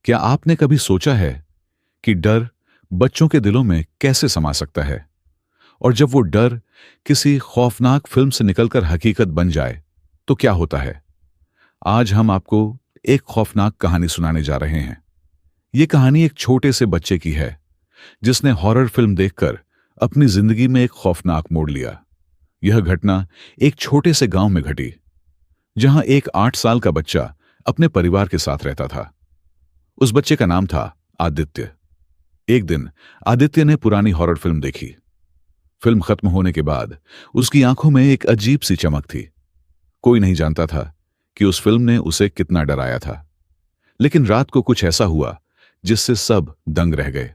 क्या आपने कभी सोचा है कि डर बच्चों के दिलों में कैसे समा सकता है, और जब वो डर किसी खौफनाक फिल्म से निकलकर हकीकत बन जाए तो क्या होता है? आज हम आपको एक खौफनाक कहानी सुनाने जा रहे हैं। ये कहानी एक छोटे से बच्चे की है जिसने हॉरर फिल्म देखकर अपनी जिंदगी में एक खौफनाक मोड़ लिया। यह घटना एक छोटे से गांव में घटी, जहां एक 8 साल का बच्चा अपने परिवार के साथ रहता था। उस बच्चे का नाम था आदित्य। एक दिन आदित्य ने पुरानी हॉरर फिल्म देखी। फिल्म खत्म होने के बाद उसकी आंखों में एक अजीब सी चमक थी। कोई नहीं जानता था कि उस फिल्म ने उसे कितना डराया था, लेकिन रात को कुछ ऐसा हुआ जिससे सब दंग रह गए।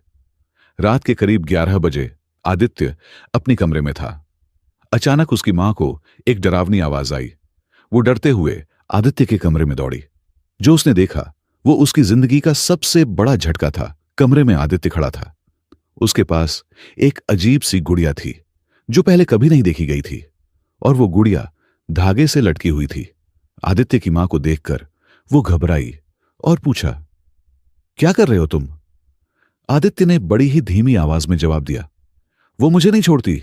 रात के करीब 11 बजे आदित्य अपने कमरे में था। अचानक उसकी मां को एक डरावनी आवाज आई। वो डरते हुए आदित्य के कमरे में दौड़ी। जो उसने देखा वो उसकी जिंदगी का सबसे बड़ा झटका था। कमरे में आदित्य खड़ा था। उसके पास एक अजीब सी गुड़िया थी जो पहले कभी नहीं देखी गई थी, और वो गुड़िया धागे से लटकी हुई थी। आदित्य की मां को देखकर वो घबराई और पूछा, क्या कर रहे हो तुम? आदित्य ने बड़ी ही धीमी आवाज में जवाब दिया, वो मुझे नहीं छोड़ती,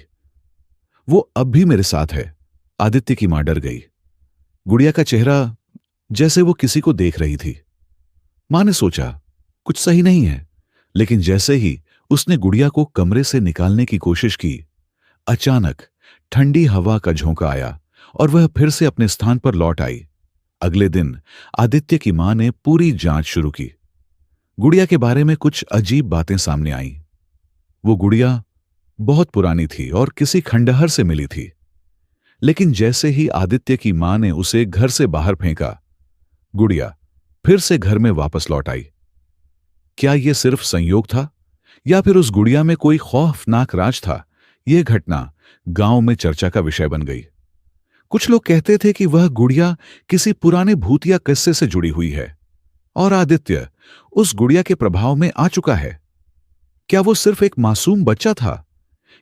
वो अब भी मेरे साथ है। आदित्य की मां डर गई। गुड़िया का चेहरा जैसे वो किसी को देख रही थी। मां ने सोचा कुछ सही नहीं है, लेकिन जैसे ही उसने गुड़िया को कमरे से निकालने की कोशिश की, अचानक ठंडी हवा का झोंका आया और वह फिर से अपने स्थान पर लौट आई। अगले दिन आदित्य की मां ने पूरी जांच शुरू की। गुड़िया के बारे में कुछ अजीब बातें सामने आईं। वो गुड़िया बहुत पुरानी थी और किसी खंडहर से मिली थी, लेकिन जैसे ही आदित्य की मां ने उसे घर से बाहर फेंका, गुड़िया फिर से घर में वापस लौट आई। क्या यह सिर्फ संयोग था या फिर उस गुड़िया में कोई खौफनाक राज था? यह घटना गांव में चर्चा का विषय बन गई। कुछ लोग कहते थे कि वह गुड़िया किसी पुराने भूतिया किस्से से जुड़ी हुई है और आदित्य उस गुड़िया के प्रभाव में आ चुका है। क्या वो सिर्फ एक मासूम बच्चा था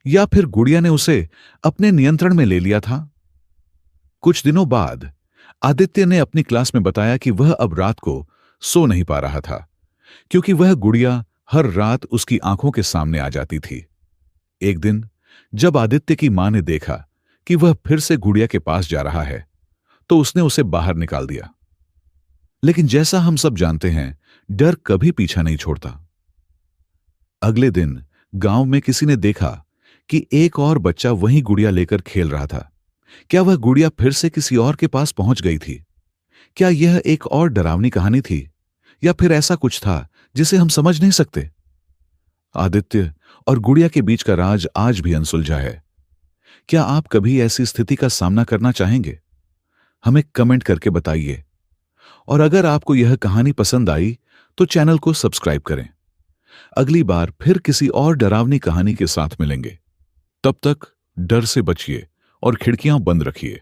या फिर गुड़िया ने उसे अपने नियंत्रण में ले लिया था? कुछ दिनों बाद आदित्य ने अपनी क्लास में बताया कि वह अब रात को सो नहीं पा रहा था, क्योंकि वह गुड़िया हर रात उसकी आंखों के सामने आ जाती थी। एक दिन जब आदित्य की मां ने देखा कि वह फिर से गुड़िया के पास जा रहा है, तो उसने उसे बाहर निकाल दिया। लेकिन जैसा हम सब जानते हैं, डर कभी पीछा नहीं छोड़ता। अगले दिन गांव में किसी ने देखा कि एक और बच्चा वहीं गुड़िया लेकर खेल रहा था। क्या वह गुड़िया फिर से किसी और के पास पहुंच गई थी? क्या यह एक और डरावनी कहानी थी या फिर ऐसा कुछ था जिसे हम समझ नहीं सकते? आदित्य और गुड़िया के बीच का राज आज भी अनसुलझा है। क्या आप कभी ऐसी स्थिति का सामना करना चाहेंगे? हमें कमेंट करके बताइए। और अगर आपको यह कहानी पसंद आई तो चैनल को सब्सक्राइब करें। अगली बार फिर किसी और डरावनी कहानी के साथ मिलेंगे। तब तक डर से बचिए और खिड़कियां बंद रखिए।